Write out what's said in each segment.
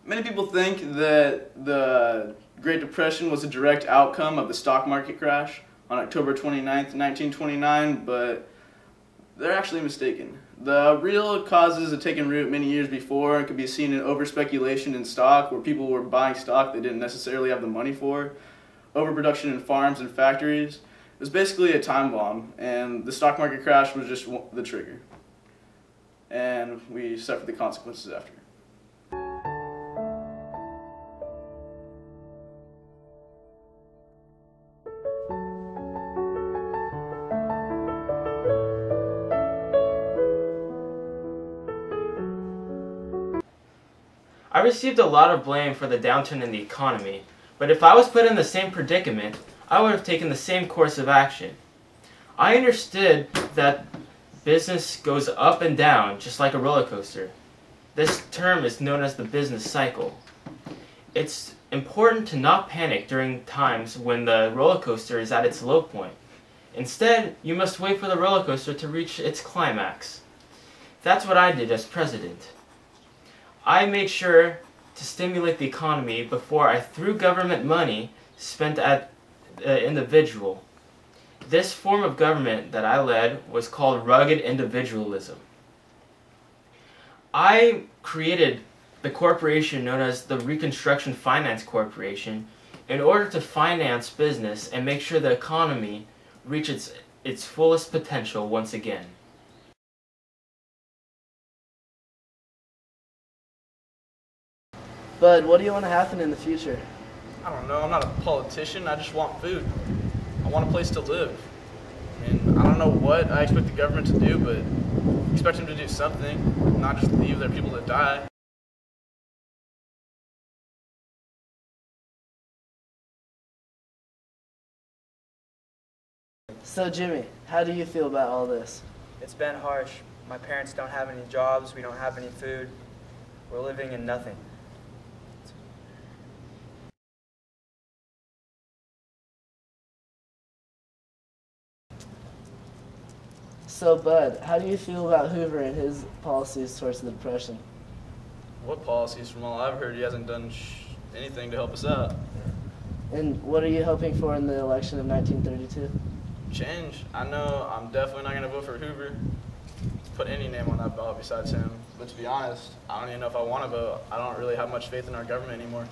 Many people think that the Great Depression was a direct outcome of the stock market crash on October 29th, 1929, but they're actually mistaken. The real causes had taken root many years before and could be seen in overspeculation in stock, where people were buying stock they didn't necessarily have the money for, overproduction in farms and factories. It was basically a time bomb, and the stock market crash was just the trigger. And we suffered the consequences after. I received a lot of blame for the downturn in the economy, but if I was put in the same predicament, I would have taken the same course of action. I understood that business goes up and down just like a roller coaster. This term is known as the business cycle. It's important to not panic during times when the roller coaster is at its low point. Instead, you must wait for the roller coaster to reach its climax. That's what I did as president. I made sure to stimulate the economy before I threw government money spent at the individual. This form of government that I led was called rugged individualism. I created the corporation known as the Reconstruction Finance Corporation in order to finance business and make sure the economy reaches its fullest potential once again. Bud, what do you want to happen in the future? I don't know, I'm not a politician, I just want food. I want a place to live. I mean, I don't know what I expect the government to do, but I expect them to do something, not just leave their people to die. So Jimmy, how do you feel about all this? It's been harsh. My parents don't have any jobs, we don't have any food. We're living in nothing. So Bud, how do you feel about Hoover and his policies towards the Depression? What policies? From all I've heard, he hasn't done anything to help us out. And what are you hoping for in the election of 1932? Change. I know I'm definitely not going to vote for Hoover. Put any name on that ballot besides him. But to be honest, I don't even know if I want to vote. I don't really have much faith in our government anymore.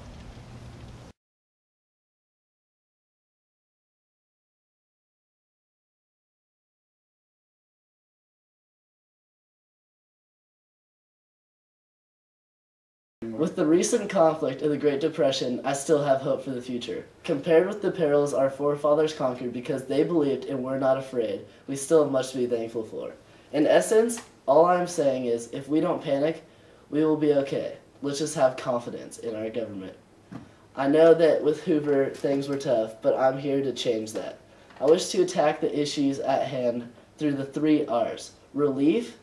With the recent conflict of the Great Depression, I still have hope for the future. Compared with the perils our forefathers conquered because they believed and were not afraid, we still have much to be thankful for. In essence, all I'm saying is, if we don't panic, we will be okay. Let's just have confidence in our government. I know that with Hoover, things were tough, but I'm here to change that. I wish to attack the issues at hand through the 3 R's. Relief,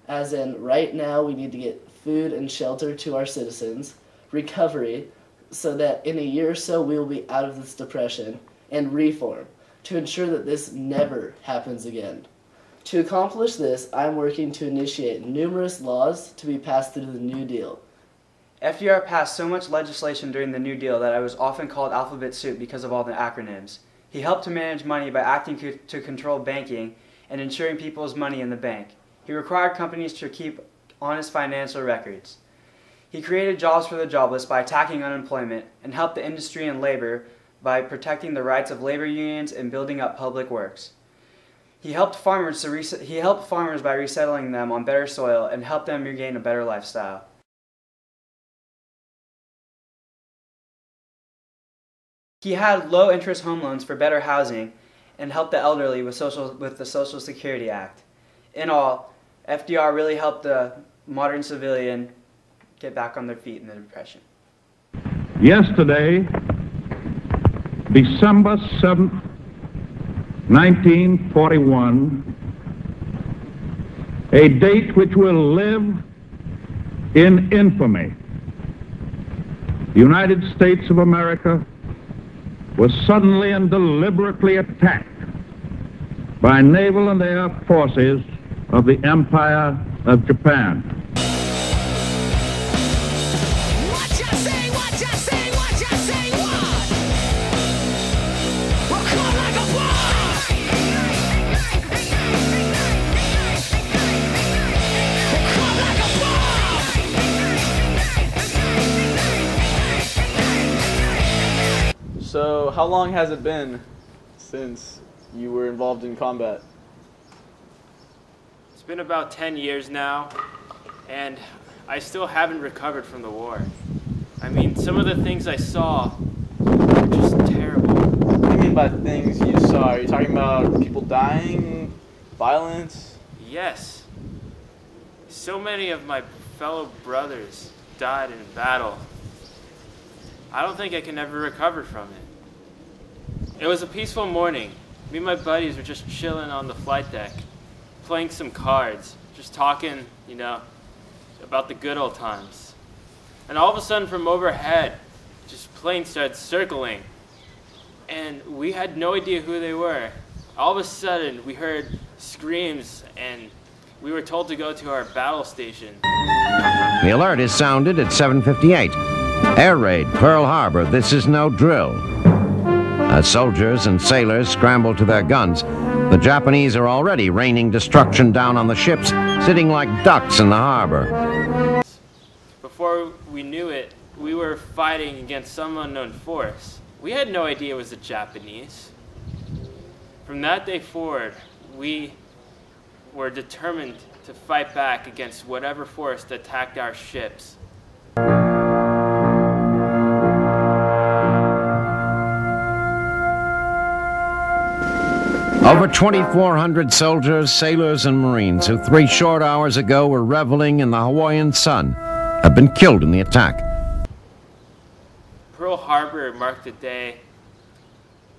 as in right now we need to get food and shelter to our citizens. Recovery, so that in a year or so we will be out of this depression. And reform, to ensure that this never happens again. To accomplish this, I'm working to initiate numerous laws to be passed through the New Deal. FDR passed so much legislation during the New Deal that I was often called alphabet soup because of all the acronyms. He helped to manage money by acting to control banking and ensuring people's money in the bank. He required companies to keep honest financial records. He created jobs for the jobless by attacking unemployment and helped the industry and labor by protecting the rights of labor unions and building up public works. He helped farmers by resettling them on better soil and helped them regain a better lifestyle. He had low-interest home loans for better housing and helped the elderly with the Social Security Act. In all, FDR really helped the modern civilian get back on their feet in the Depression. Yesterday, December 7th, 1941, a date which will live in infamy. The United States of America was suddenly and deliberately attacked by naval and air forces of the Empire of Japan. What you say? So how long has it been since you were involved in combat? It's been about 10 years now, and I still haven't recovered from the war. I mean, some of the things I saw were just terrible. What do you mean by things you saw? Are you talking about people dying, violence? Yes. So many of my fellow brothers died in battle. I don't think I can ever recover from it. It was a peaceful morning. Me and my buddies were just chilling on the flight deck, playing some cards, just talking, you know, about the good old times. And all of a sudden from overhead, just planes started circling. And we had no idea who they were. All of a sudden, we heard screams and we were told to go to our battle station. The alert is sounded at 7:58. Air raid, Pearl Harbor. This is no drill. As soldiers and sailors scramble to their guns, the Japanese are already raining destruction down on the ships, sitting like ducks in the harbor. Before we knew it, we were fighting against some unknown force. We had no idea it was the Japanese. From that day forward, we were determined to fight back against whatever force that attacked our ships. Over 2,400 soldiers, sailors, and Marines who 3 short hours ago were reveling in the Hawaiian sun have been killed in the attack. Pearl Harbor marked a day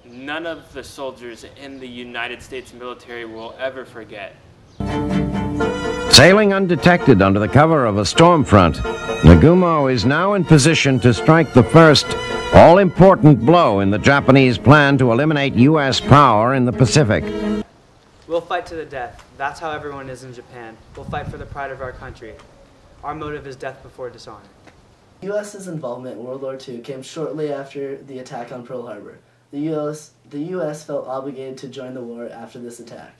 none of the soldiers in the United States military will ever forget. Sailing undetected under the cover of a storm front, Nagumo is now in position to strike the first all-important blow in the Japanese plan to eliminate U.S. power in the Pacific. We'll fight to the death. That's how everyone is in Japan. We'll fight for the pride of our country. Our motive is death before dishonor. The U.S.'s involvement in World War II came shortly after the attack on Pearl Harbor. The U.S. felt obligated to join the war after this attack.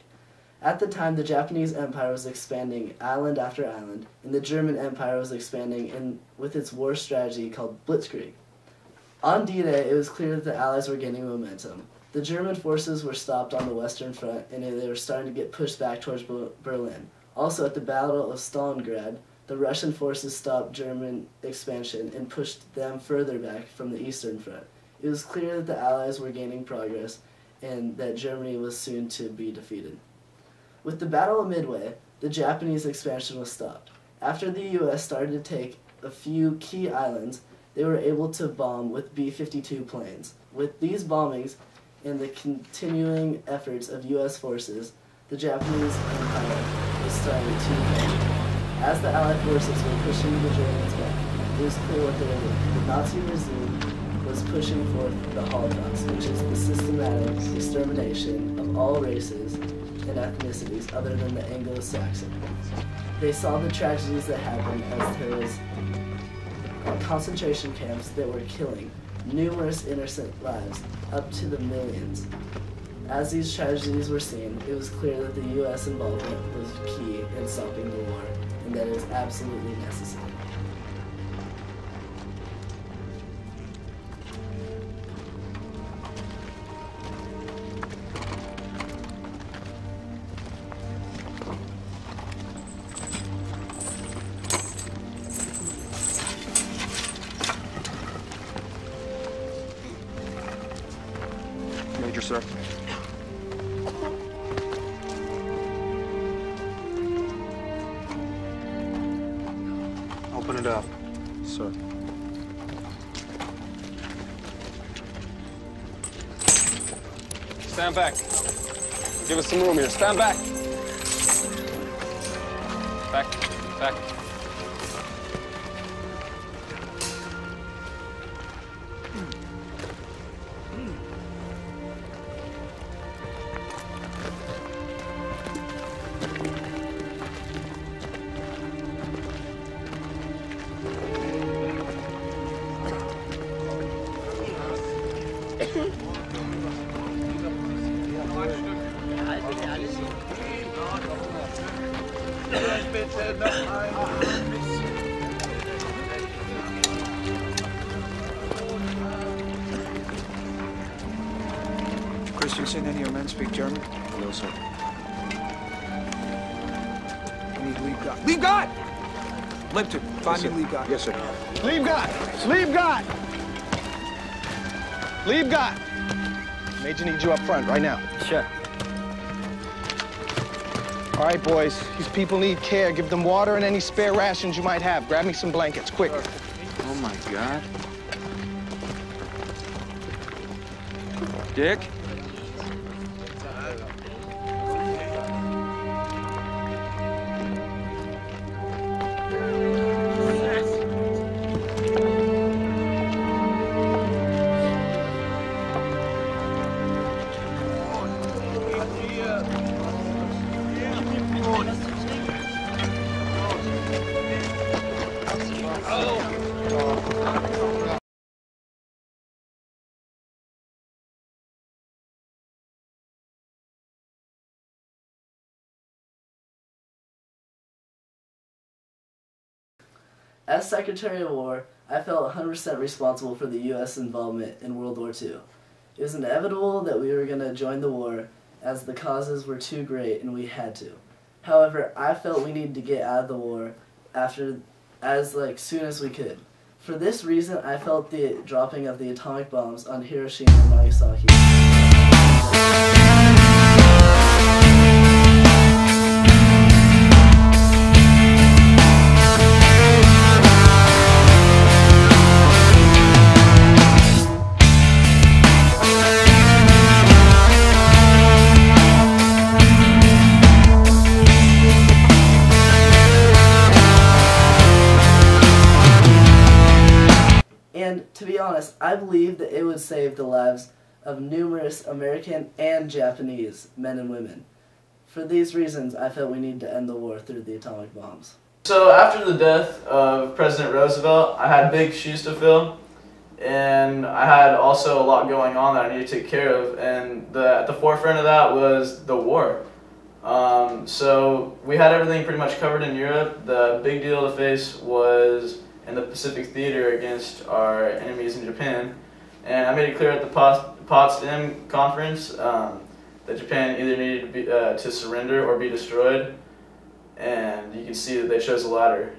At the time, the Japanese Empire was expanding island after island, and the German Empire was expanding with its war strategy called Blitzkrieg. On D-Day, it was clear that the Allies were gaining momentum. The German forces were stopped on the Western Front, and they were starting to get pushed back towards Berlin. Also, at the Battle of Stalingrad, the Russian forces stopped German expansion and pushed them further back from the Eastern Front. It was clear that the Allies were gaining progress and that Germany was soon to be defeated. With the Battle of Midway, the Japanese expansion was stopped. After the U.S. started to take a few key islands, they were able to bomb with B-52 planes. With these bombings and the continuing efforts of U.S. forces, the Japanese Empire was starting to fall. As the Allied forces were pushing the Germans back, it was clear what they were doing. The Nazi regime was pushing forth the Holocaust, which is the systematic extermination of all races and ethnicities other than the Anglo-Saxon. They saw the tragedies that happened as there was concentration camps that were killing numerous innocent lives, up to the millions. As these tragedies were seen, it was clear that the U.S. involvement was key in stopping the war, and that it was absolutely necessary. Major, sir. Open it up, sir. Stand back. Give us some room here. Stand back. Back. Back. Bitte noch einmal. Boris, you seen any of your men speak German? No, sir. I need leave guard. Leave guard! Lipton, find me leave guard. Yes, sir. Leave guard! Leave guard! Leave guard! Major needs you up front right now. Sure. All right, boys. These people need care. Give them water and any spare rations you might have. Grab me some blankets, quick. Oh, my God. Dick? As Secretary of War, I felt 100% responsible for the U.S. involvement in World War II. It was inevitable that we were going to join the war as the causes were too great and we had to. However, I felt we needed to get out of the war soon as we could. For this reason, I felt the dropping of the atomic bombs on Hiroshima and Nagasaki. And to be honest, I believe that it would save the lives of numerous American and Japanese men and women. For these reasons, I felt we need to end the war through the atomic bombs. So after the death of President Roosevelt, I had big shoes to fill, and I had also a lot going on that I needed to take care of, and at the forefront of that was the war. So we had everything pretty much covered in Europe. The big deal to face was in the Pacific Theater against our enemies in Japan, and I made it clear at the Potsdam Conference that Japan either needed to surrender or be destroyed, and you can see that they chose the latter.